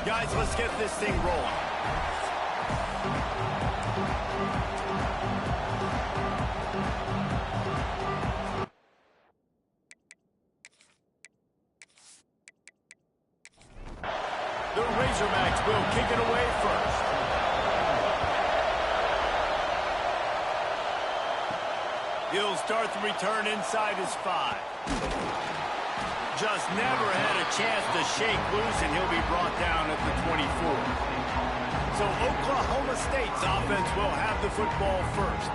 Guys, let's get this thing rolling. The Razorbacks will kick it away first. He'll start the return inside his 5. Just never had a chance to shake loose, and he'll be brought down at the 24. So Oklahoma State's offense will have the football first.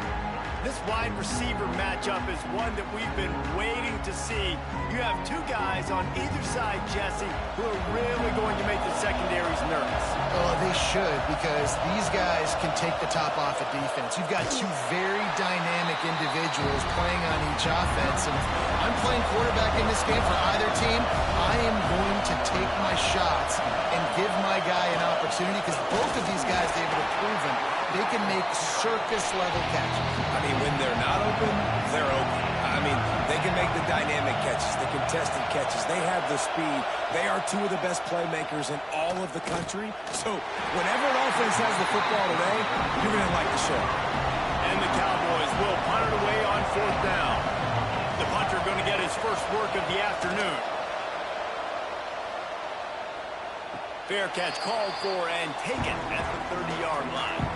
This wide receiver matchup is one that we've been waiting to see. You have two guys on either side, Jesse, who are really going to make the secondaries nervous. Oh, they should, because these guys can take the top off of defense. You've got two very dynamic individuals playing on each offense, and if I'm playing quarterback in this game for either team, I am going to take my shots and give my guy an opportunity, because both of these guys, they've proven they can make circus-level catches. I mean, when they're not open, they're open. I mean, they can make the dynamic catches, the contested catches. They have the speed. They are two of the best playmakers in all of the country. So whenever an offense has the football today, you're going to like the show. And the Cowboys will punt it away on 4th down. The punter going to get his first work of the afternoon. Fair catch called for and taken at the 30-yard line.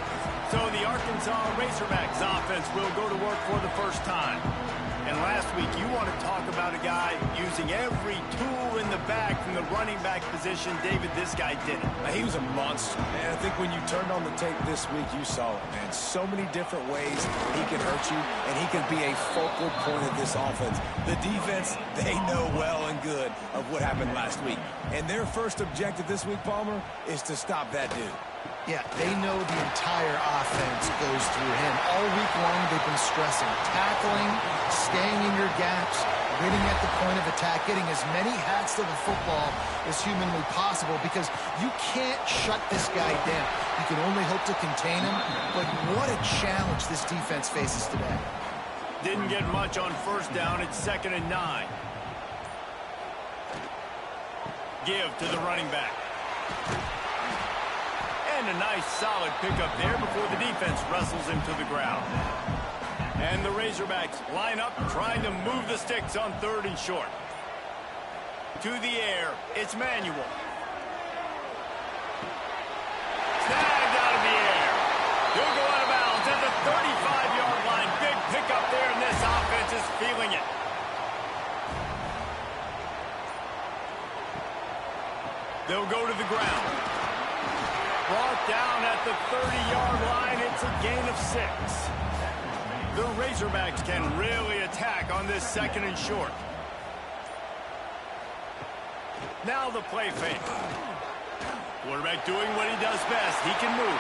So the Arkansas Razorbacks offense will go to work for the first time. And last week, you want to talk about a guy using every tool in the bag from the running back position. David, this guy did it. He was a monster, man. I think when you turned on the tape this week, you saw it, man. So many different ways he can hurt you, and he can be a focal point of this offense. The defense, they know well and good of what happened last week. And their first objective this week, Palmer, is to stop that dude. Yeah, they know the entire offense goes through him. All week long, they've been stressing tackling, staying in your gaps, winning at the point of attack, getting as many hats to the football as humanly possible, because you can't shut this guy down. You can only hope to contain him, but what a challenge this defense faces today. Didn't get much on 1st down. It's 2nd and 9. Give to the running back. And a nice solid pickup there before the defense wrestles him to the ground. And the Razorbacks line up trying to move the sticks on 3rd and short. To the air, it's Manuel. Snagged out of the air. He'll go out of bounds at the 35-yard line. Big pickup there, and this offense is feeling it. They'll go to the ground. Brought down at the 30-yard line. It's a gain of 6. The Razorbacks can really attack on this 2nd and short. Now the play fake. Quarterback doing what he does best. He can move.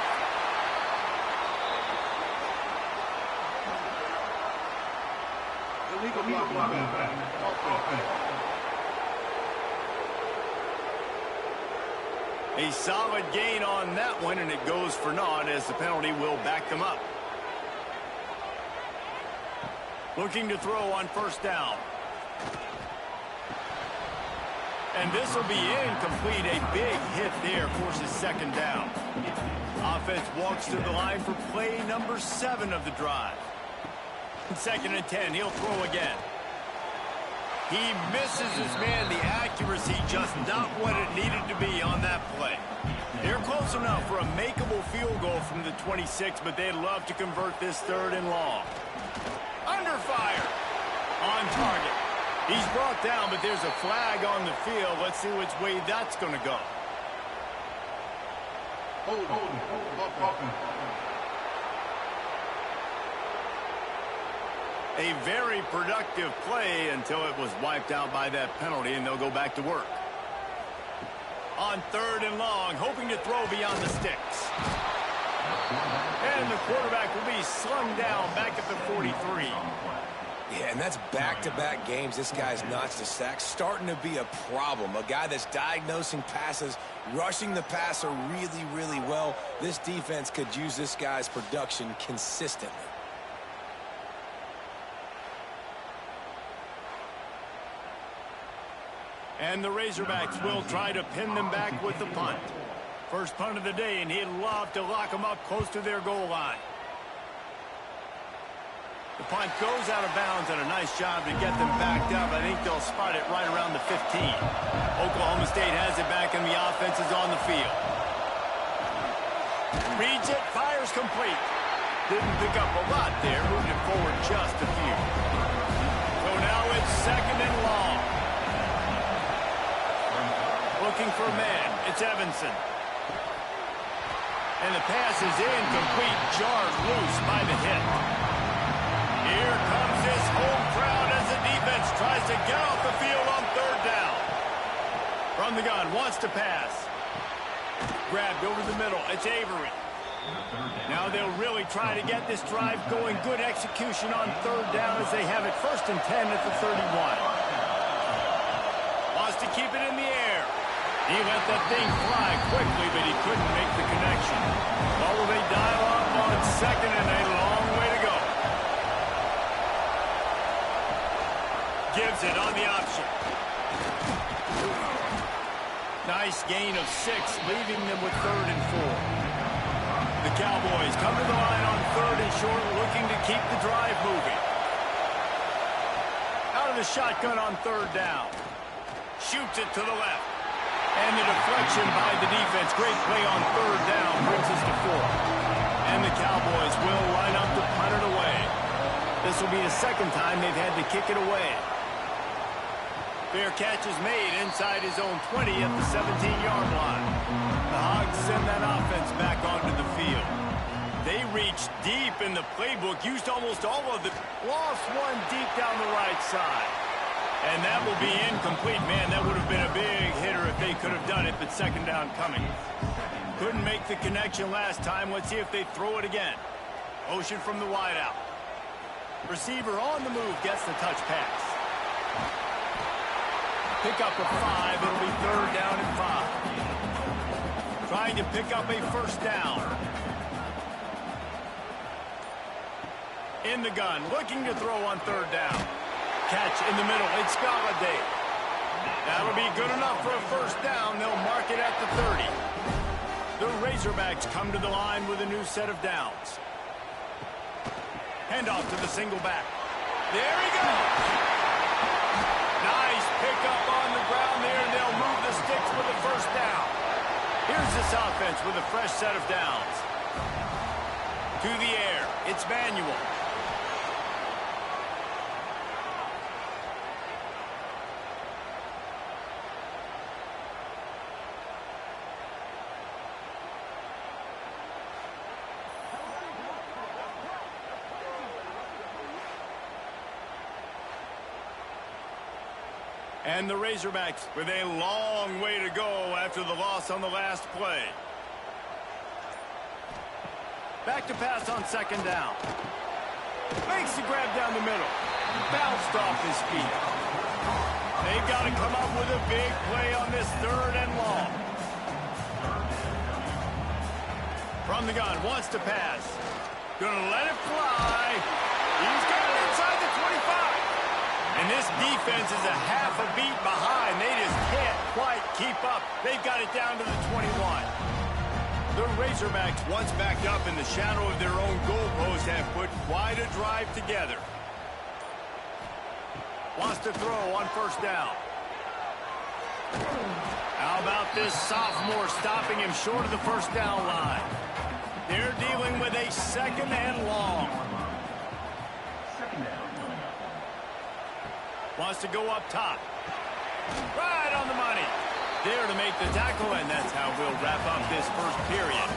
Illegal block. A solid gain on that one, and it goes for naught as the penalty will back them up. Looking to throw on 1st down. And this will be incomplete. A big hit there forces 2nd down. Offense walks to the line for play number 7 of the drive. 2nd and 10, he'll throw again. He misses his man. The accuracy just not what it needed to be on that play. They're close enough for a makeable field goal from the 26, but they'd love to convert this 3rd and long. Under fire. On target. He's brought down, but there's a flag on the field. Let's see which way that's going to go. A very productive play until it was wiped out by that penalty, and they'll go back to work. On 3rd and long, hoping to throw beyond the sticks. And the quarterback will be slung down back at the 43. Yeah, and that's back-to-back games. This guy's notched a sack, starting to be a problem. A guy that's diagnosing passes, rushing the passer really, really well. This defense could use this guy's production consistently. And the Razorbacks will try to pin them back with the punt. First punt of the day, and he'd love to lock them up close to their goal line. The punt goes out of bounds, and a nice job to get them backed up. I think they'll spot it right around the 15. Oklahoma State has it back, and the offense is on the field. Reads it, fires complete. Didn't pick up a lot there, moved it forward just a few. So now it's second and long. Looking for a man, it's Evanson. And the pass is incomplete, jarred loose by the hit. Here comes this home crowd as the defense tries to get off the field on third down. From the gun, wants to pass. Grabbed over the middle, it's Avery. Now they'll really try to get this drive going. Good execution on third down as they have it first and 10 at the 31. Wants to keep it in the air. He let that thing fly quickly, but he couldn't make the connection. Well, will they dial up on second and a long way to go? Gives it on the option. Nice gain of 6, leaving them with third and 4. The Cowboys come to the line on third and short, looking to keep the drive moving. Out of the shotgun on third down. Shoots it to the left. And the deflection by the defense. Great play on third down brings us to 4. And the Cowboys will line up to punt it away. This will be the second time they've had to kick it away. Fair catch is made inside his own 20 at the 17-yard line. The Hogs send that offense back onto the field. They reached deep in the playbook, used almost all of it, lost one deep down the right side. And that will be incomplete. Man, that would have been a big hitter if they could have done it, but second down coming. Couldn't make the connection last time. Let's see if they throw it again. Motion from the wideout. Receiver on the move gets the touch pass. Pick up a 5. It'll be third down and 5. Trying to pick up a first down. In the gun, looking to throw on third down. Catch in the middle, it's Galladay. That'll be good enough for a first down. They'll mark it at the 30. The Razorbacks come to the line with a new set of downs. Handoff to the single back. There he goes. Nice pickup on the ground there, and they'll move the sticks with a first down. Here's this offense with a fresh set of downs. To the air, it's Manuel. And the Razorbacks with a long way to go after the loss on the last play. Back to pass on second down. Makes the grab down the middle. Bounced off his feet. They've got to come up with a big play on this third and long. From the gun, wants to pass. Gonna let it fly. He's got it inside the 25. And this defense is a half a beat behind. They just can't quite keep up. They've got it down to the 21. The Razorbacks, once backed up in the shadow of their own goalpost, have put quite a drive together. Wants to throw on first down. How about this sophomore stopping him short of the first down line? They're dealing with a second and long. Wants to go up top. Right on the money. There to make the tackle, and that's how we'll wrap up this first period.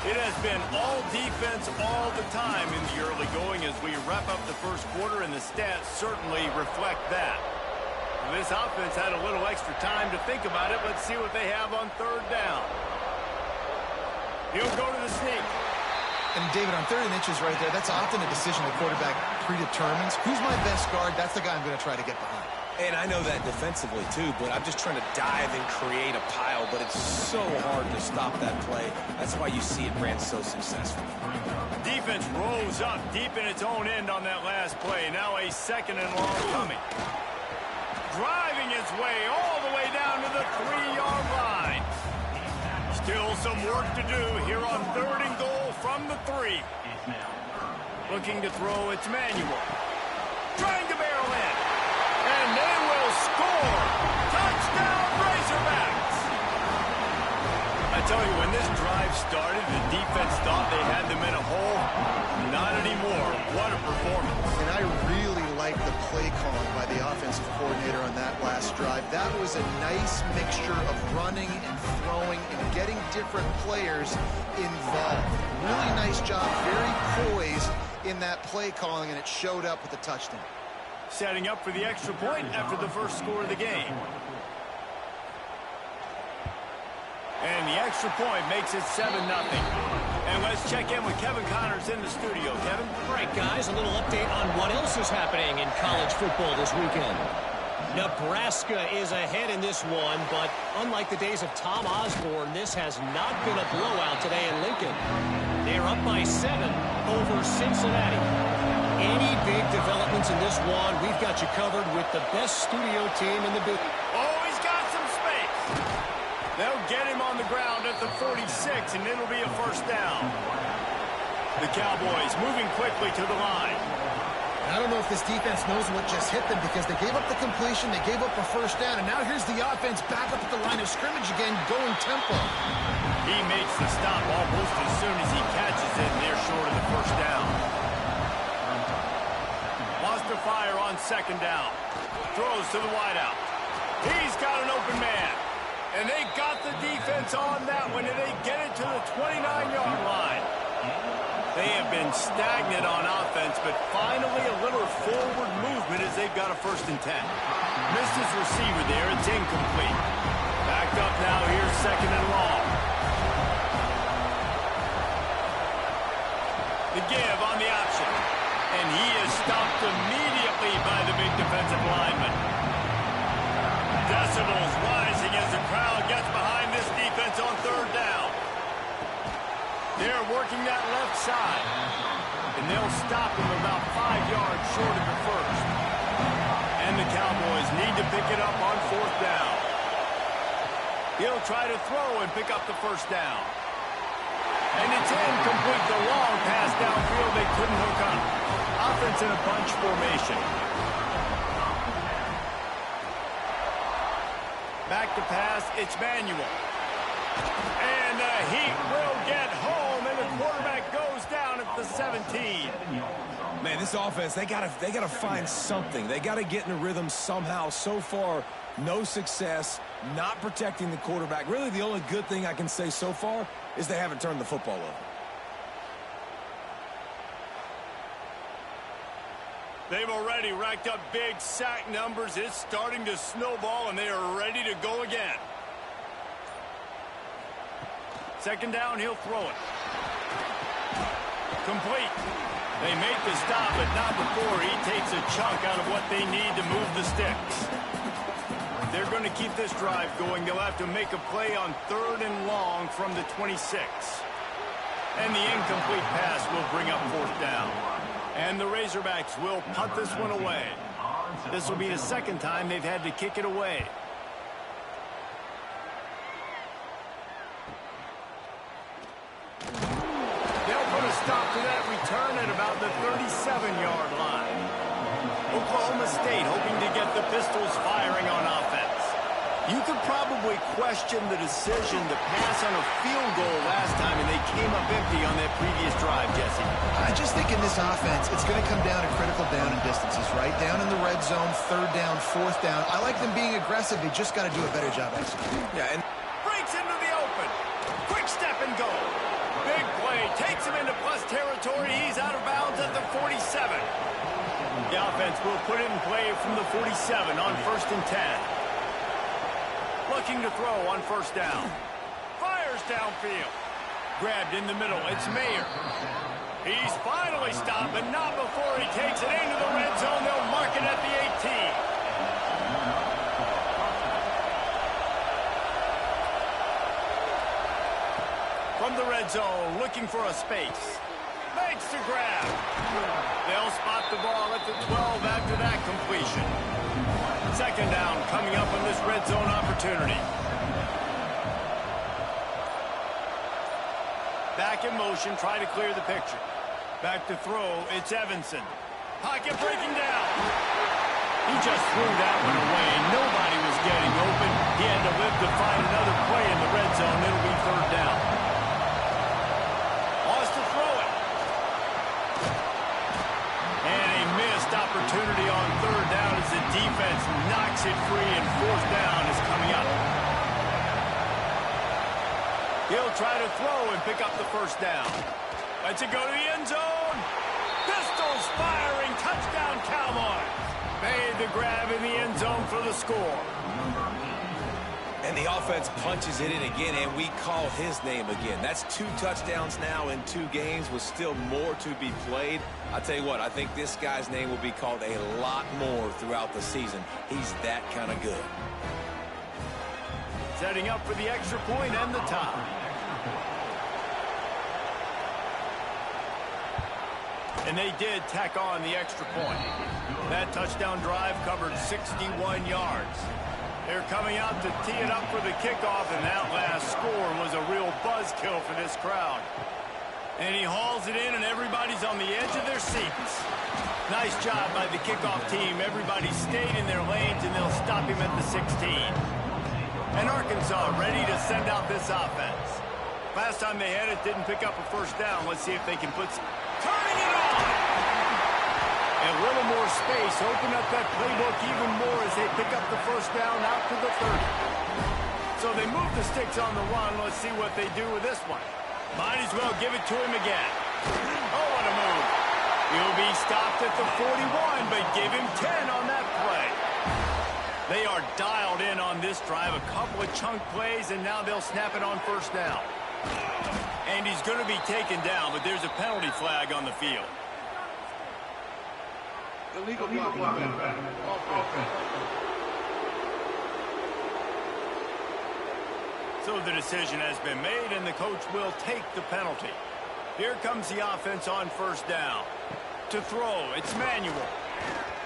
It has been all defense all the time in the early going as we wrap up the first quarter, and the stats certainly reflect that. This offense had a little extra time to think about it. Let's see what they have on third down. He'll go to the sneak. And, David, on 30 inches right there, that's often a decision the quarterback predetermines. Who's my best guard? That's the guy I'm going to try to get behind. And I know that defensively, too, but I'm just trying to dive and create a pile, but it's so hard to stop that play. That's why you see it ran so successful. Defense rose up deep in its own end on that last play. Now a second and long coming. Driving its way all the way down to the 3-yard line. Still some work to do here on 3rd and goal from the 3. Looking to throw, it's Manuel. Trying to barrel in. And they will score. Touchdown, Razorbacks. I tell you, when this drive started, the defense thought they had them in a hole. Not anymore. What a performance. And I really like the play calling by the offensive coordinator on that last drive. That was a nice mixture of running and throwing and getting different players involved. Really nice job, very poised in that play calling, and it showed up with a touchdown. Setting up for the extra point after the first score of the game. And the extra point makes it 7-0. And let's check in with Kevin Connors in the studio. Kevin? All right, guys, a little update on what else is happening in college football this weekend. Nebraska is ahead in this one, but unlike the days of Tom Osborne, this has not been a blowout today in Lincoln. They're up by 7 over Cincinnati. Any big developments in this one, we've got you covered with the best studio team in the business. Oh, he's got some space. They'll get him on the ground at the 46, and it'll be a first down. The Cowboys moving quickly to the line. I don't know if this defense knows what just hit them, because they gave up the completion, they gave up a first down, and now here's the offense back up at the line of scrimmage again, going tempo. He makes the stop almost as soon as he catches it, and they're short of the first down. Wants to fire on 2nd down. Throws to the wideout. He's got an open man. And they got the defense on that one, and they get it to the 29-yard line. They have been stagnant on offense, but finally a little forward movement as they've got a 1st and 10. Missed his receiver there. It's incomplete. Backed up now here, 2nd and long. The give on the option. And he is stopped immediately by the big defensive lineman. Decibels rising as the crowd gets behind this defense on 3rd down. They're working that left side. And they'll stop him about 5 yards short of the 1st. And the Cowboys need to pick it up on 4th down. He'll try to throw and pick up the 1st down. And it's incomplete. The long pass downfield they couldn't hook up. Offense in a bunch formation. Back to pass, it's Manuel. And the Heat will get home, and the quarterback goes down at the 17. Man, this offense, they gotta find something. They gotta get in a rhythm somehow. So far, no success, not protecting the quarterback. Really, the only good thing I can say so far is they haven't turned the football over. They've already racked up big sack numbers. It's starting to snowball, and they are ready to go again. 2nd down, he'll throw it. Complete. They make the stop, but not before he takes a chunk out of what they need to move the sticks. They're going to keep this drive going. They'll have to make a play on 3rd and long from the 26. And the incomplete pass will bring up 4th down. And the Razorbacks will punt this one away. This will be the 2nd time they've had to kick it away. They'll put a stop to that return at about the 37-yard line. Oklahoma State hoping to get the Pistols firing on offense. You could probably question the decision to pass on a field goal last time, and they came up empty on that previous drive, Jesse. I just think in this offense, it's going to come down to critical down and distances, right? Down in the red zone, 3rd down, 4th down. I like them being aggressive. They just got to do a better job executing. Yeah, and Breaks into the open. Quick step and go. Big play. Takes him into plus territory. He's out of bounds at the 47. The offense will put it in play from the 47 on 1st and 10. Looking to throw on 1st down. Fires downfield. Grabbed in the middle. It's Mayer. He's finally stopped, but not before he takes it into the red zone. They'll mark it at the 18. From the red zone, looking for a space. Makes the grab. They'll spot the ball at the 12 after that completion. 2nd down coming up on this red zone opportunity. back in motion, try to clear the picture. Back to throw, it's Evanson. Pocket breaking down. He just threw that one away. Nobody was getting open. He had to live to find another play in the red zone. It'll be third down. Wants to throw it. And a missed opportunity on third down as the defense knocks it free, and fourth down is coming up. He'll try to throw and pick up the first down. Lets it go to the end zone. Pistols firing. Touchdown, Cowboys. Made the grab in the end zone for the score. And the offense punches it in again, and we call his name again. That's 2 touchdowns now in 2 games with still more to be played. I tell you what, I think this guy's name will be called a lot more throughout the season. He's that kind of good. Setting up for the extra point and the tie. And they did tack on the extra point. That touchdown drive covered 61 yards. They're coming out to tee it up for the kickoff, and that last score was a real buzzkill for this crowd. And he hauls it in, and everybody's on the edge of their seats. Nice job by the kickoff team. Everybody stayed in their lanes, and they'll stop him at the 16. And Arkansas ready to send out this offense. Last time they had it, didn't pick up a first down. Let's see if they can put... Turning it on! A little more space. Open up that playbook even more as they pick up the first down out to the 30. So they move the sticks on the run. Let's see what they do with this one. Might as well give it to him again. Oh, what a move. He'll be stopped at the 41, but give him 10 on that play. They are dialed in on this drive. A couple of chunk plays, and now they'll snap it on first down. And he's going to be taken down, but there's a penalty flag on the field. Illegal blocking. Offense. So the decision has been made, and the coach will take the penalty. Here comes the offense on first down. To throw, it's Manuel.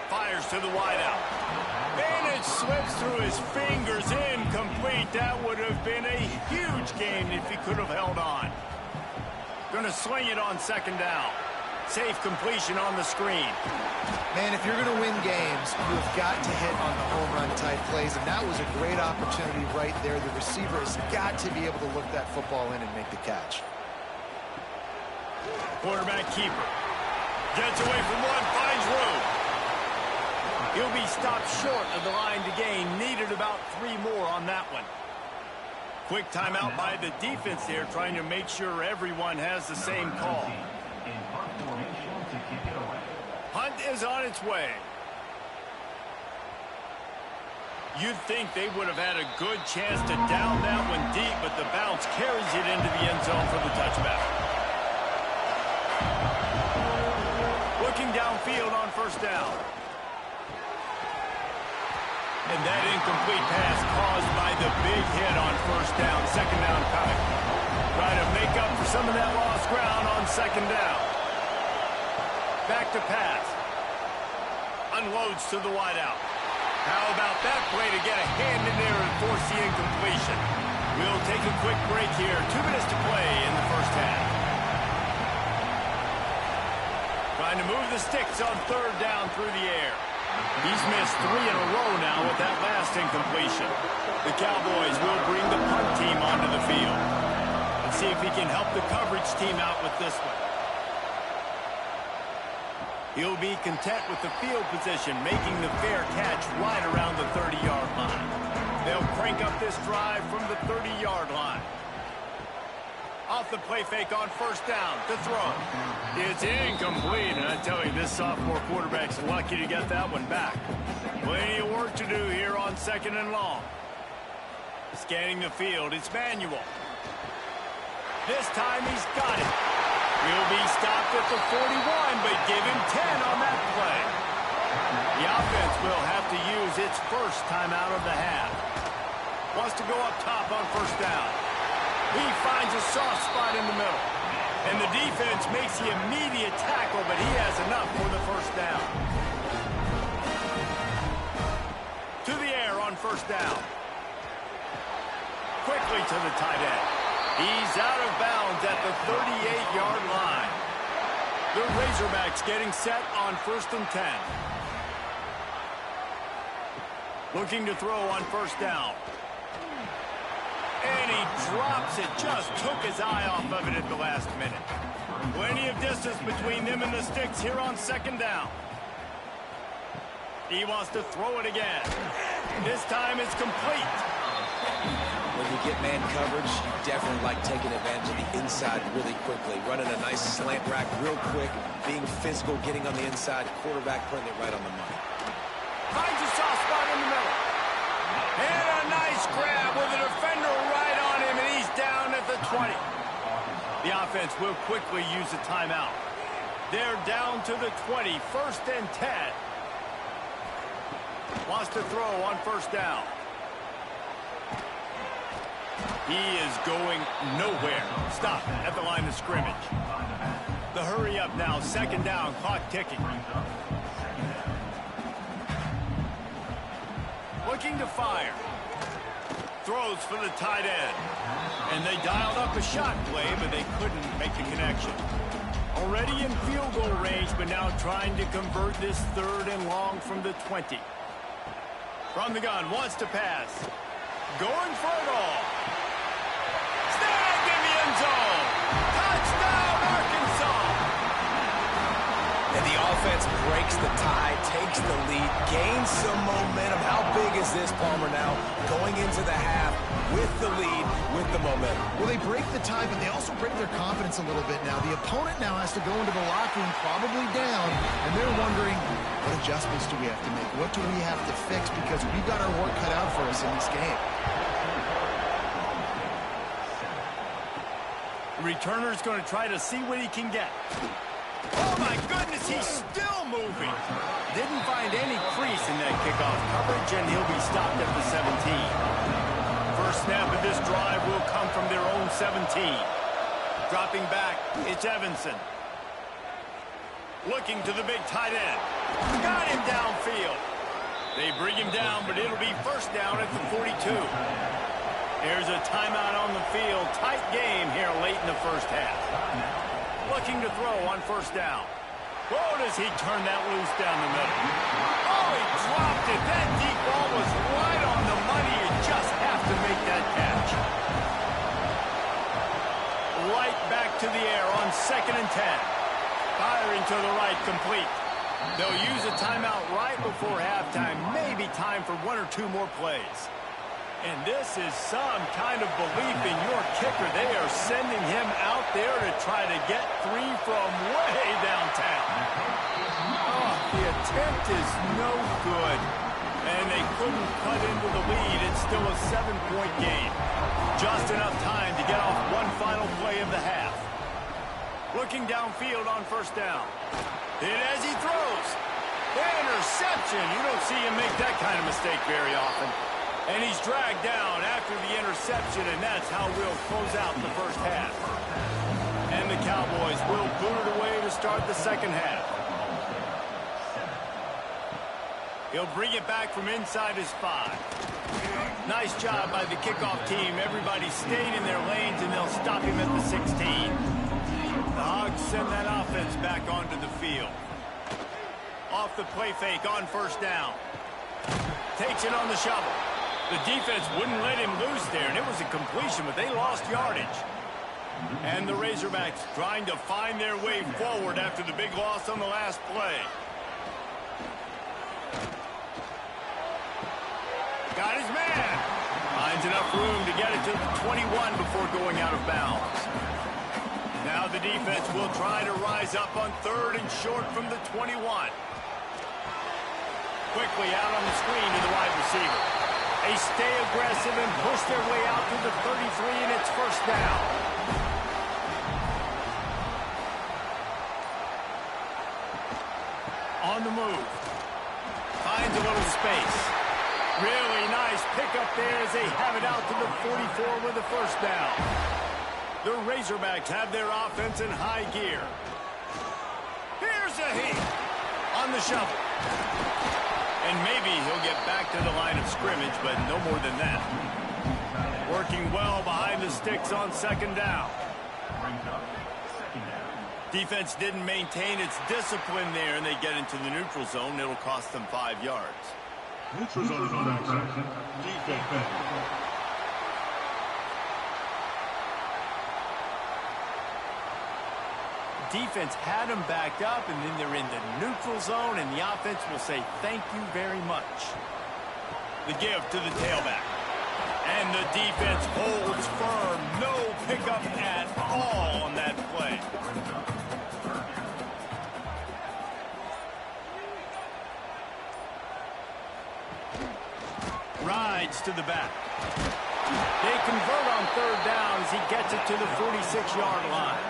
Fires to the wideout. And it slips through his fingers, incomplete. That would have been a huge gain if he could have held on. Going to sling it on second down. Safe completion on the screen. Man, if you're going to win games, you've got to hit on the home run type plays, and that was a great opportunity right there. The receiver has got to be able to look that football in and make the catch. Quarterback keeper. Gets away from one, finds room. He'll be stopped short of the line to gain. Needed about 3 more on that one. Quick timeout by the defense there, trying to make sure everyone has the same call. Hunt is on its way. You'd think they would have had a good chance to down that one deep, but the bounce carries it into the end zone for the touchback. Looking downfield on first down. And that incomplete pass caused by the big hit on first down. Second down coming. Try to make up for some of that lost ground on second down. Back to pass. Unloads to the wideout. How about that play to get a hand in there and force the incompletion? We'll take a quick break here. 2 minutes to play in the first half. Trying to move the sticks on third down through the air. He's missed 3 in a row now with that last incompletion. The Cowboys will bring the punt team onto the field. Let's see if he can help the coverage team out with this one. He'll be content with the field position, making the fair catch right around the 30-yard line. They'll crank up this drive from the 30-yard line. Off the play fake on first down to throw. It's incomplete, and I tell you, this sophomore quarterback's lucky to get that one back. Plenty of work to do here on second and long. Scanning the field, it's Manuel. This time he's got it. He'll be stopped at the 41, but give him 10 on that play. The offense will have to use its first timeout of the half. Wants to go up top on first down. He finds a soft spot in the middle. And the defense makes the immediate tackle, but he has enough for the first down. To the air on first down. Quickly to the tight end. He's out of bounds at the 38-yard line. The Razorbacks getting set on 1st and 10. Looking to throw on 1st down. And he drops it. Just took his eye off of it at the last minute. Plenty of distance between them and the sticks here on 2nd down. He wants to throw it again. This time it's complete. When you get man coverage, you definitely like taking advantage of the inside really quickly. Running a nice slant rack real quick, being physical, getting on the inside, quarterback putting it right on the money. Finds a soft spot in the middle. And a nice grab with a defender right on him, and he's down at the 20. The offense will quickly use a timeout. They're down to the 20, 1st and 10. Wants to throw on 1st down. He is going nowhere. Stop at the line of scrimmage. The hurry up now, 2nd down, clock ticking. Looking to fire. Throws for the tight end. And they dialed up a shot play, but they couldn't make the connection. Already in field goal range, but now trying to convert this 3rd and long from the 20. From the gun, wants to pass. Going for it all. Snagged in the end zone. Touchdown, Arkansas. And the offense breaks the tie, takes the lead, gains some momentum. How big is this, Palmer, now? Going into the half with the lead, with the momentum. Well, they break the tie, but they also break their confidence a little bit now. The opponent now has to go into the locker room probably down, and they're wondering, what adjustments do we have to make? What do we have to fix? Because we've got our work cut out for us in this game. The returner's going to try to see what he can get. Oh, my goodness, he's still moving. Didn't find any crease in that kickoff coverage, and he'll be stopped at the 17. First snap of this drive will come from their own 17. Dropping back, it's Evanson. Looking to the big tight end. Got him downfield. They bring him down, but it'll be 1st down at the 42. There's a timeout on the field. Tight game here late in the 1st half. Looking to throw on 1st down. Oh, does he turn that loose down the middle? Oh, he dropped it. That deep ball was right on the money. You just have to make that catch. Right back to the air on 2nd and 10. Firing to the right, complete. They'll use a timeout right before halftime. Maybe time for 1 or 2 more plays. And this is some kind of belief in your kicker. They are sending him out there to try to get 3 from way downtown. Oh, the attempt is no good. And they couldn't cut into the lead. It's still a 7-point game. Just enough time to get off one final play of the half. Looking downfield on 1st down. And as he throws, interception. You don't see him make that kind of mistake very often. And he's dragged down after the interception, and that's how we'll close out the 1st half. And the Cowboys will boot it away to start the 2nd half. He'll bring it back from inside his 5. Nice job by the kickoff team. Everybody stayed in their lanes, and they'll stop him at the 16. The Hogs send that offense back onto the field. Off the play fake on 1st down. Takes it on the shovel. The defense wouldn't let him loose there, and it was a completion, but they lost yardage. And the Razorbacks trying to find their way forward after the big loss on the last play. Got his man. Finds enough room to get it to the 21 before going out of bounds. Now the defense will try to rise up on 3rd and short from the 21. Quickly out on the screen to the wide receiver. They stay aggressive and push their way out to the 33, and it's 1st down. On the move. Finds a little space. Really nice pickup there as they have it out to the 44 with the 1st down. The Razorbacks have their offense in high gear. Here's a heat on the shovel. And maybe he'll get back to the line of scrimmage, but no more than that. Working well behind the sticks on second down. Defense didn't maintain its discipline there, and they get into the neutral zone. It'll cost them 5 yards. Neutral zone section. Defense. Defense had them backed up, and then they're in the neutral zone, and the offense will say thank you very much. The give to the tailback. And the defense holds firm. No pickup at all on that play. Rides to the back. They convert on third down as he gets it to the 46-yard line.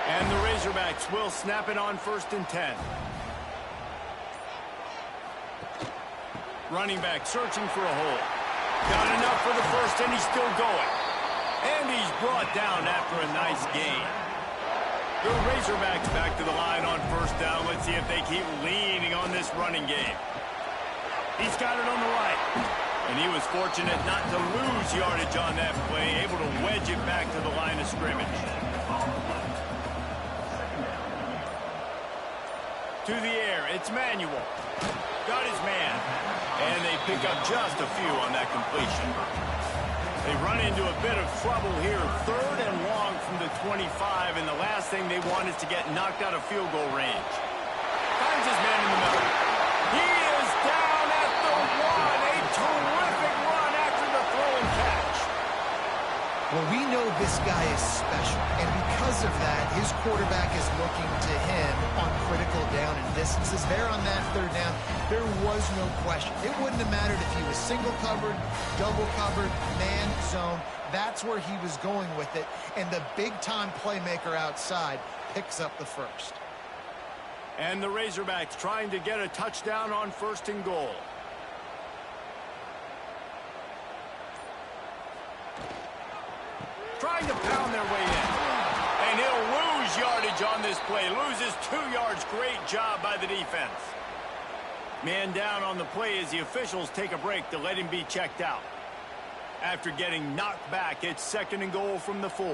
And the Razorbacks will snap it on 1st and 10. Running back searching for a hole. Got enough for the first, and he's still going. And he's brought down after a nice gain. The Razorbacks back to the line on 1st down. Let's see if they keep leaning on this running game. He's got it on the right. And he was fortunate not to lose yardage on that play, able to wedge it back to the line of scrimmage. To the air, it's Manuel. Got his man. And they pick up just a few on that completion. They run into a bit of trouble here. 3rd and long from the 25, and the last thing they want is to get knocked out of field goal range. Finds his man in the middle. He is down at the 1. A terrific run after the throw and catch. Well, we know this guy is special, and because of that, his quarterback is looking to him on critical down and distances. There on that 3rd down, there was no question. It wouldn't have mattered if he was single covered, double covered, man zone. That's where he was going with it, and the big-time playmaker outside picks up the first. And the Razorbacks trying to get a touchdown on 1st and goal. Trying to pound their way in. And he'll lose yardage on this play. Loses 2 yards. Great job by the defense. Man down on the play as the officials take a break to let him be checked out. After getting knocked back, it's 2nd and goal from the 4.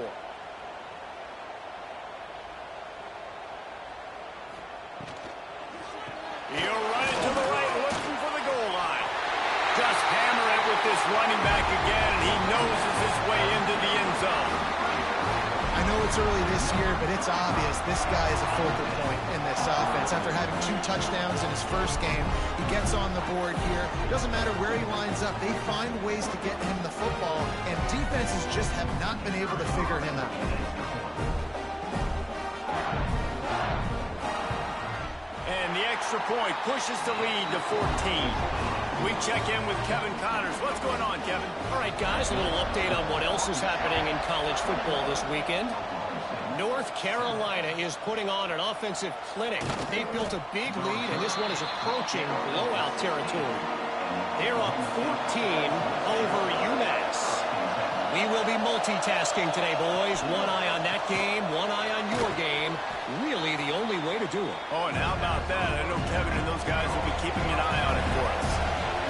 He'll run it to the right, looking for the goal line. Just hammer it with this running back again, and he noses his way into the end zone. I know it's early this year, but it's obvious this guy is a focal point in this offense. After having 2 touchdowns in his first game, he gets on the board here. Doesn't matter where he lines up, they find ways to get him the football, and defenses just have not been able to figure him out. And the extra point pushes the lead to 14. We check in with Kevin Connors. What's going on, Kevin? All right, guys, a little update on what else is happening in college football this weekend. North Carolina is putting on an offensive clinic. They've built a big lead, and this one is approaching blowout territory. They're up 14 over UMass. We will be multitasking today, boys. One eye on that game, one eye on your game. Really the only way to do it. Oh, and how about that? I know Kevin and those guys will be keeping an eye on it for us.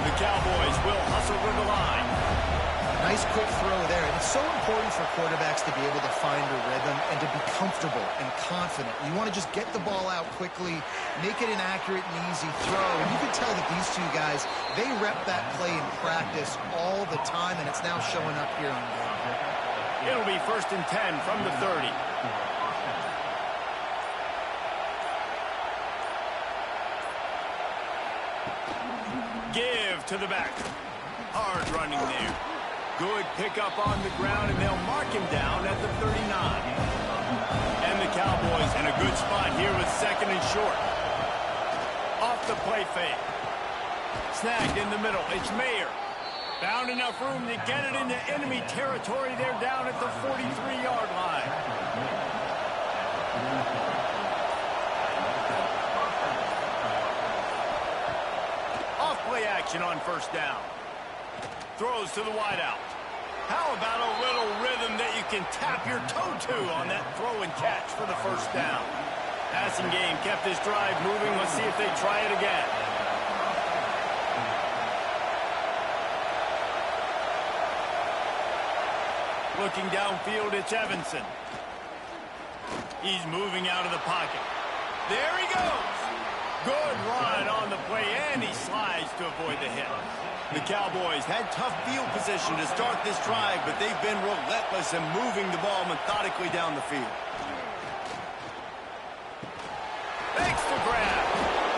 The Cowboys will hustle to the line. Nice quick throw there. And it's so important for quarterbacks to be able to find a rhythm and to be comfortable and confident. You want to just get the ball out quickly, make it an accurate and easy throw. And you can tell that these two guys, they rep that play in practice all the time, and it's now showing up here on game. It'll be 1st and 10 from the 30. Give to the back. Hard running there. Good pickup on the ground, and they'll mark him down at the 39. And the Cowboys in a good spot here with 2nd and short. Off the play fake. Snagged in the middle. It's Mayer. Found enough room to get it into enemy territory. They're down at the 43-yard line. Off-play action on 1st down. Throws to the wideout. How about a little rhythm that you can tap your toe to on that throw and catch for the 1st down? Passing game kept this drive moving. Let's see if they try it again. Looking downfield, it's Evanson. He's moving out of the pocket. There he goes. Good run on the play, and he slides to avoid the hit. The Cowboys had tough field position to start this drive, but they've been relentless in moving the ball methodically down the field. Thanks to grab.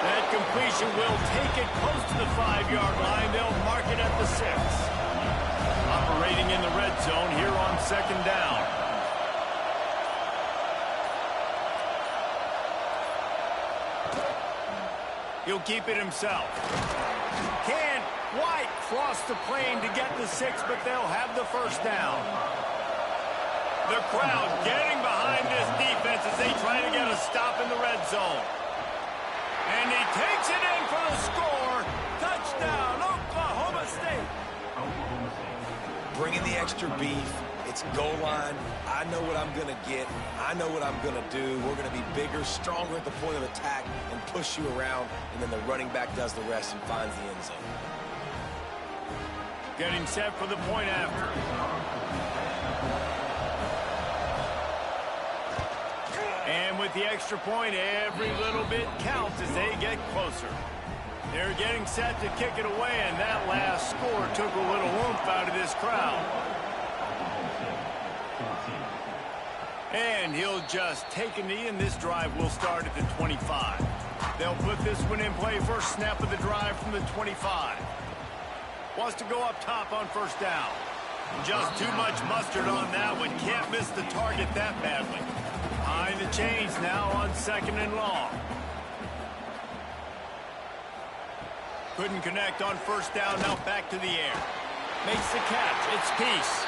That completion will take it close to the 5-yard line. They'll mark it at the 6. Operating in the red zone here on 2nd down. He'll keep it himself. Can White cross the plane to get the 6, but they'll have the 1st down. The crowd getting behind this defense as they try to get a stop in the red zone. And he takes it in for the score. Touchdown, Oklahoma State. Bringing the extra beef. It's goal line. I know what I'm going to get. I know what I'm going to do. We're going to be bigger, stronger at the point of attack and push you around, and then the running back does the rest and finds the end zone. Getting set for the point after. And with the extra point, every little bit counts as they get closer. They're getting set to kick it away, and that last score took a little oomph out of this crowd. And he'll just take a knee, and this drive will start at the 25. They'll put this one in play. First snap of the drive from the 25. Wants to go up top on 1st down. Just too much mustard on that one. Can't miss the target that badly. Behind the chains now on 2nd and long. Couldn't connect on 1st down. Now back to the air. Makes the catch. It's Peace.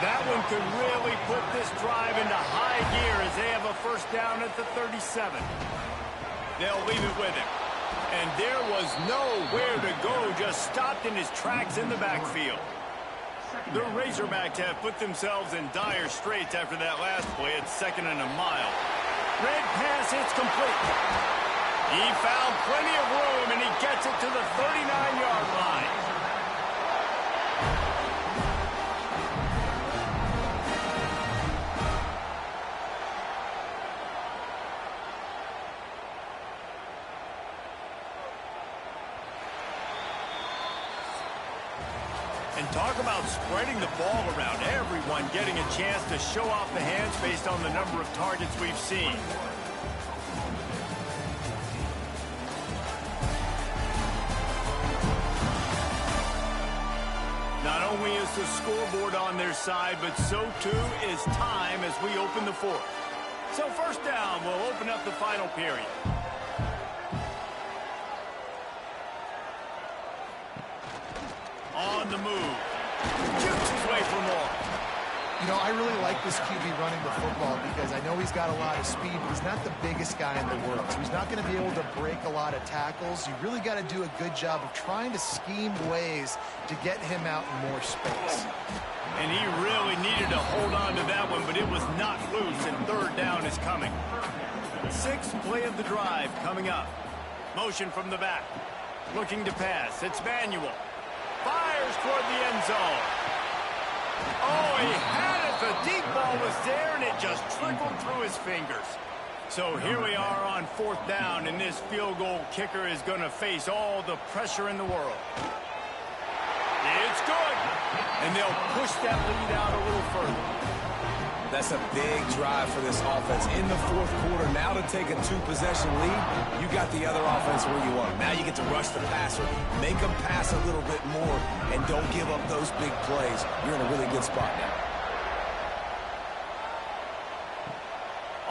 That one could really put this drive into high gear as they have a 1st down at the 37. They'll leave it with him. And there was nowhere to go, just stopped in his tracks in the backfield. The Razorbacks have put themselves in dire straits after that last play at 2nd and a mile. Red pass, it's complete. He found plenty of room, and he gets it to the 39-yard line. And talk about spreading the ball around. Everyone getting a chance to show off the hands based on the number of targets we've seen. Not only is the scoreboard on their side, but so too is time as we open the 4th. So 1st down will open up the final period. On the move. Shoots his way for more. You know, I really like this QB running the football because I know he's got a lot of speed, but he's not the biggest guy in the world. So he's not going to be able to break a lot of tackles. You really got to do a good job of trying to scheme ways to get him out in more space. And he really needed to hold on to that one, but it was not loose, and 3rd down is coming. 6th play of the drive coming up. Motion from the back. Looking to pass. It's Manuel. Fires toward the end zone. Oh, he had it. The deep ball was there, and it just trickled through his fingers. So here we are on 4th down, and this field goal kicker is going to face all the pressure in the world. It's good. And they'll push that lead out a little further. That's a big drive for this offense in the 4th quarter. Now to take a 2-possession lead, you got the other offense where you want them. Now you get to rush the passer, make them pass a little bit more, and don't give up those big plays. You're in a really good spot now.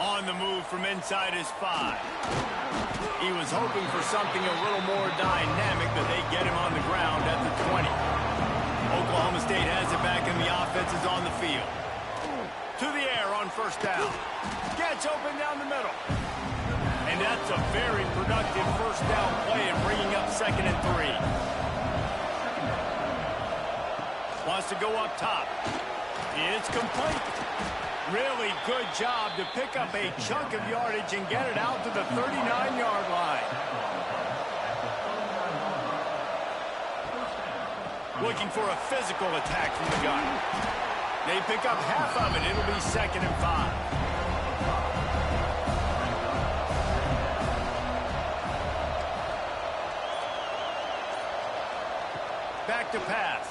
On the move from inside his 5. He was hoping for something a little more dynamic, but they get him on the ground at the 20. Oklahoma State has it back, and the offense is on the field. To the air on 1st down. Gets open down the middle. And that's a very productive 1st down play and bringing up 2nd and 3. Wants to go up top. It's complete. Really good job to pick up a chunk of yardage and get it out to the 39-yard line. Looking for a physical attack from the gun. They pick up half of it. It'll be 2nd and 5. Back to pass.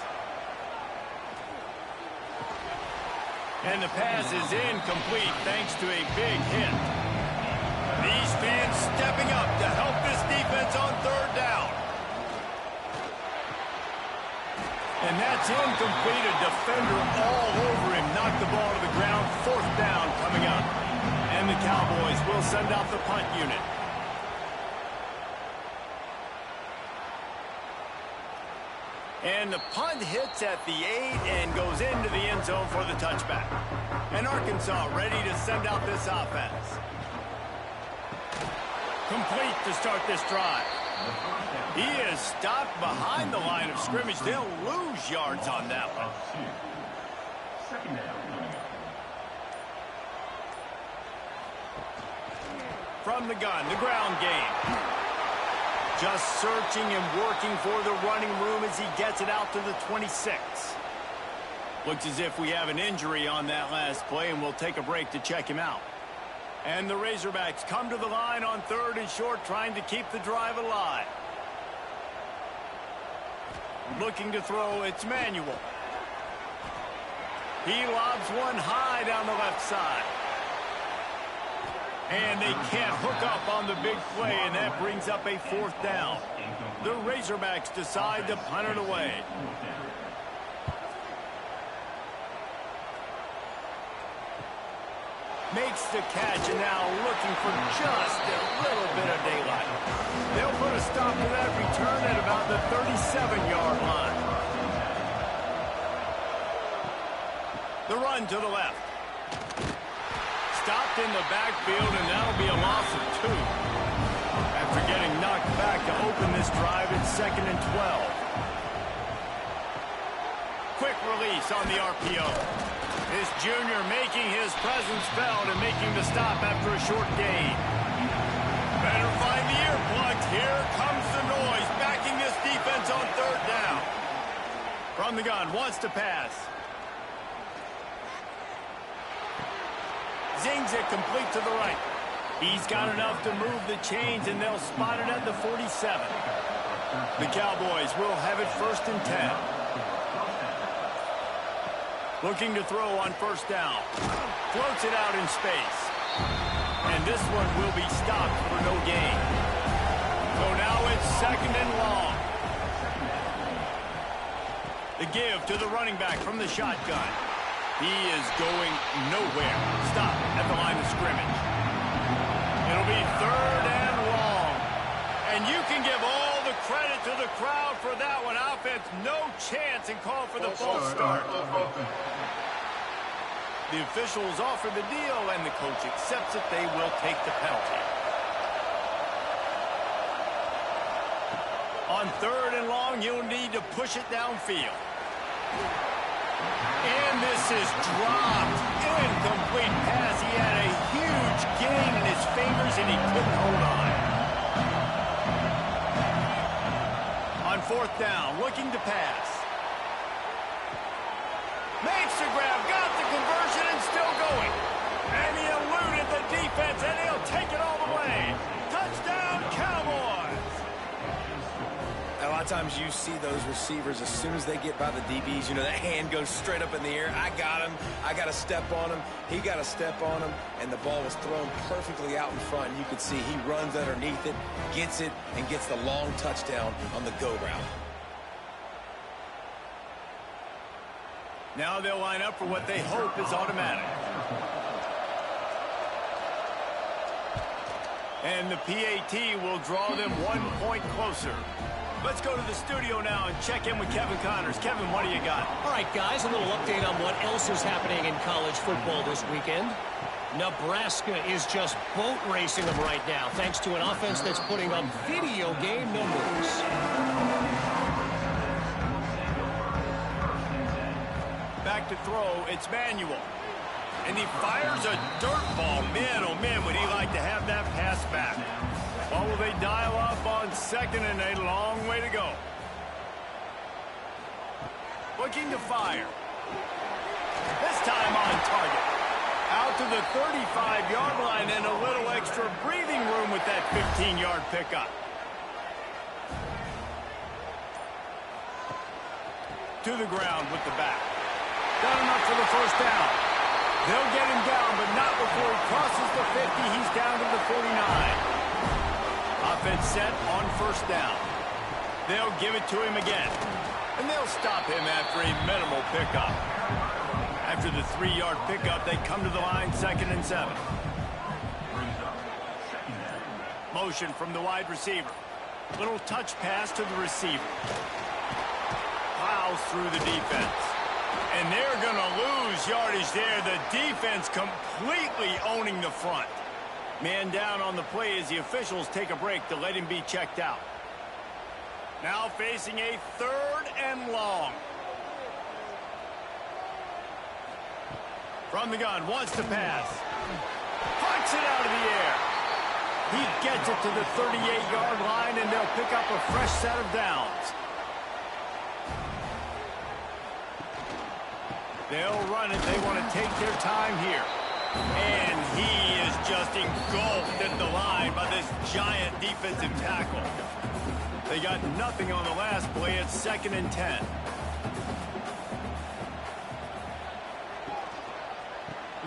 And the pass is incomplete thanks to a big hit. These fans stepping up to help this defense on 3rd down. And that's incomplete. A defender all over him. Knocked the ball to the ground. 4th down coming up. And the Cowboys will send out the punt unit. And the punt hits at the 8 and goes into the end zone for the touchback. And Arkansas ready to send out this offense. Complete to start this drive. He is stopped behind the line of scrimmage. They'll lose yards on that one. From the gun, the ground game. Just searching and working for the running room as he gets it out to the 26. Looks as if we have an injury on that last play, and we'll take a break to check him out. And the Razorbacks come to the line on 3rd and short, trying to keep the drive alive. Looking to throw, it's Manuel. He lobs one high down the left side. And they can't hook up on the big play, and that brings up a 4th down. The Razorbacks decide to punt it away. Makes the catch, and now looking for just a little bit of daylight. They'll put a stop to that return at about the 37-yard line. The run to the left. Stopped in the backfield, and that'll be a loss of 2. After getting knocked back to open this drive, it's 2nd and 12. Quick release on the RPO. This junior making his presence felt and making the stop after a short gain. Better find the earplugs. Here comes the noise, backing this defense on 3rd down. From the gun, wants to pass. Zings it complete to the right. He's got enough to move the chains, and they'll spot it at the 47. The Cowboys will have it 1st and 10. Looking to throw on 1st down. Floats it out in space. And this one will be stopped for no gain. So now it's 2nd and long. The give to the running back from the shotgun. He is going nowhere. Stop at the line of scrimmage. It'll be 3rd and long. And you can give all the credit to the crowd for that one. Offense, no chance, and call for the false start. The officials offer the deal, and the coach accepts it. They will take the penalty. On 3rd and long, you'll need to push it downfield. And this is dropped. Incomplete pass. He had a huge gain in his fingers, and he couldn't hold on. On 4th down, looking to pass. Makes the grab, got the conversion, and still going. And he eluded the defense, and he'll take it all the way. Touchdown, Cowboys! A lot of times you see those receivers, as soon as they get by the DBs, you know, that hand goes straight up in the air. I got him. I got to step on him. He got to step on him. And the ball was thrown perfectly out in front. You could see he runs underneath it, gets it, and gets the long touchdown on the go route. Now they'll line up for what they hope is automatic. And the PAT will draw them 1 point closer. Let's go to the studio now and check in with Kevin Connors. Kevin, what do you got? All right, guys, a little update on what else is happening in college football this weekend. Nebraska is just boat racing them right now, thanks to an offense that's putting up video game numbers. Back to throw, it's Manuel. And he fires a dirt ball. Man, oh man, would he like to have that pass back. Well, will they dial up on 2nd and a long way to go. Looking to fire. to the 35-yard line and a little extra breathing room with that 15-yard pickup. To the ground with the back. Got enough for the first down. They'll get him down, but not before he crosses the 50. He's down to the 49. Offense set on first down. They'll give it to him again. And they'll stop him after a minimal pickup. After the 3-yard pickup, they come to the line, 2nd and 7. Motion from the wide receiver. Little touch pass to the receiver. Plows through the defense. And they're going to lose yardage there. The defense completely owning the front. Man down on the play as the officials take a break to let him be checked out. Now facing a 3rd and long. From the gun, wants to pass. Punts it out of the air. He gets it to the 38-yard line, and they'll pick up a fresh set of downs. They'll run it. They want to take their time here. And he is just engulfed at the line by this giant defensive tackle. They got nothing on the last play. It's 2nd and 10.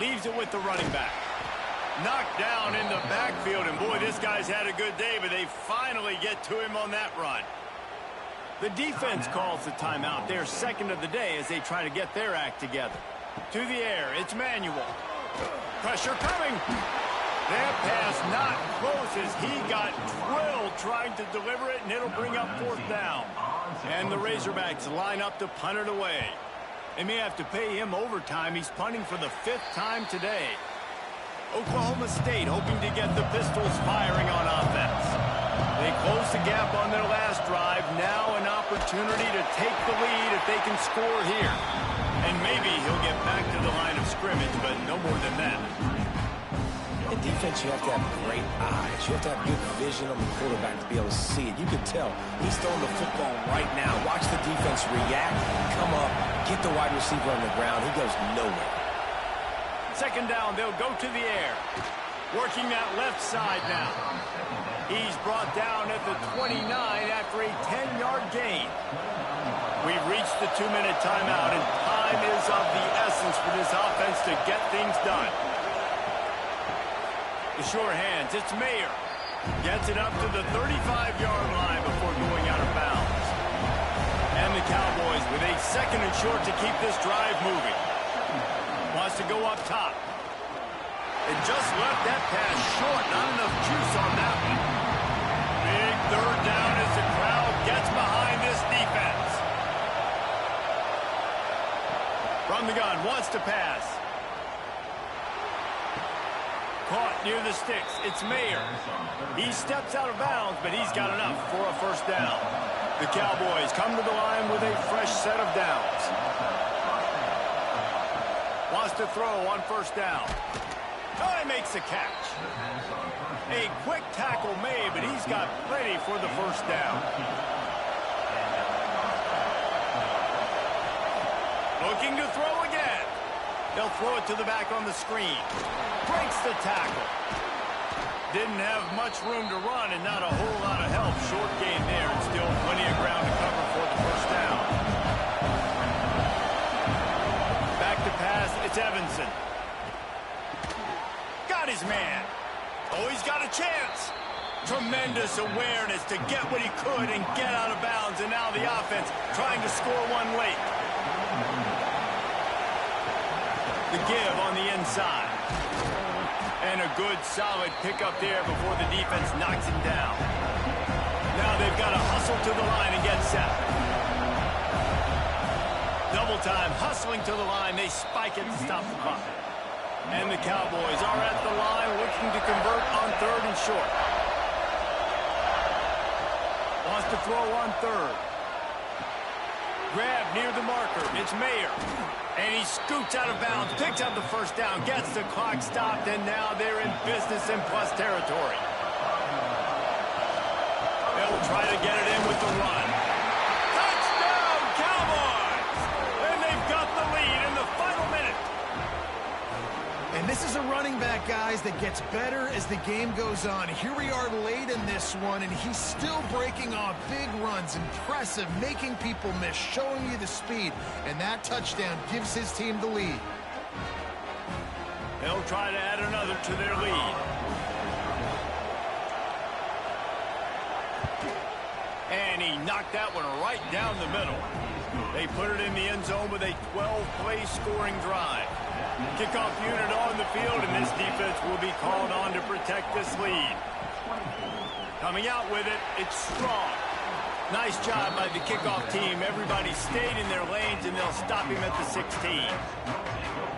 Leaves it with the running back. Knocked down in the backfield, and boy, this guy's had a good day, but they finally get to him on that run. The defense calls the timeout. They're 2nd of the day as they try to get their act together. To the air, it's Manuel. Pressure coming. That pass not close as he got drilled trying to deliver it, and it'll bring up 4th down. And the Razorbacks line up to punt it away. They may have to pay him overtime. He's punting for the 5th time today. Oklahoma State hoping to get the Pistols firing on offense. They close the gap on their last drive. Now an opportunity to take the lead if they can score here. And maybe he'll get back to the line of scrimmage, but no more than that. In defense, you have to have great eyes. You have to have good vision on the quarterback to be able to see it. You can tell he's throwing the football right now. Watch the defense react, come up, get the wide receiver on the ground. He goes nowhere. 2nd down, they'll go to the air. Working that left side now. He's brought down at the 29 after a 10-yard gain. We've reached the 2-minute timeout, and time is of the essence for this offense to get things done. The sure hands, it's Mayer. Gets it up to the 35-yard line before going out of bounds. And the Cowboys with a 2nd and short to keep this drive moving. Wants to go up top. It just left that pass short. Not enough juice on that one. Big 3rd down as the crowd gets behind this defense. From the gun, wants to pass. Caught near the sticks. It's Mayer. He steps out of bounds, but he's got enough for a 1st down. The Cowboys come to the line with a fresh set of downs. Wants to throw on 1st down. Oh, he makes the catch. A quick tackle made, but he's got plenty for the 1st down. Looking to throw again. They'll throw it to the back on the screen. Breaks the tackle. Didn't have much room to run and not a whole lot of help. Short gain there and still plenty of ground to cover for the 1st down. Back to pass, it's Evanson. Got his man. Oh, he's got a chance. Tremendous awareness to get what he could and get out of bounds. And now the offense trying to score one late. The give on the inside. And a good, solid pickup there before the defense knocks him down. Now they've got to hustle to the line and get set. Double time, hustling to the line. They spike it and stop the clock. And the Cowboys are at the line looking to convert on 3rd and short. Wants to throw on 3rd. Grab near the marker. It's Mayer. And he scoots out of bounds, picks up the 1st down, gets the clock stopped, and now they're in business in plus territory. They'll try to get it in with the run. Touchdown, Cowboys! And they've got the lead in the final minute. And this is a running back, guys, that gets better as the game goes on. Here we are late in this one, and he's still breaking off big runs. Impressive, making people miss, showing you the speed. And that touchdown gives his team the lead. They'll try to add another to their lead. And he knocked that one right down the middle. They put it in the end zone with a 12-play scoring drive. Kickoff unit on the field, and this defense will be called on to protect this lead. Coming out with it, it's strong. Nice job by the kickoff team. Everybody stayed in their lanes, and they'll stop him at the 16.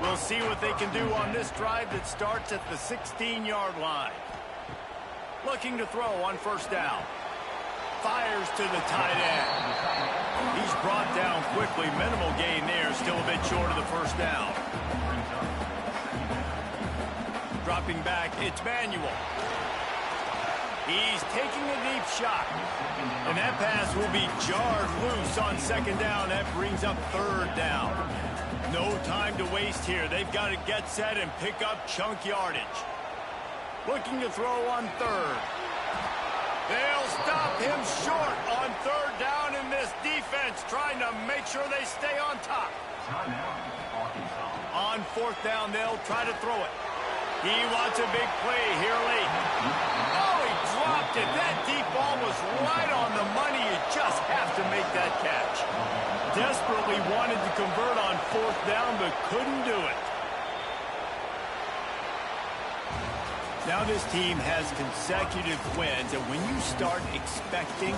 We'll see what they can do on this drive that starts at the 16-yard line. Looking to throw on first down. Fires to the tight end. He's brought down quickly. Minimal gain there. Still a bit short of the first down. Dropping back, it's Manuel. He's taking a deep shot. And that pass will be jarred loose on second down. That brings up third down. No time to waste here. They've got to get set and pick up chunk yardage. Looking to throw on third. They'll stop him short on third down in this defense, trying to make sure they stay on top. On fourth down, they'll try to throw it. He wants a big play here late. Oh, he dropped it. That deep ball was right on the money. You just have to make that catch. Desperately wanted to convert on fourth down, but couldn't do it. Now this team has consecutive wins, and when you start expecting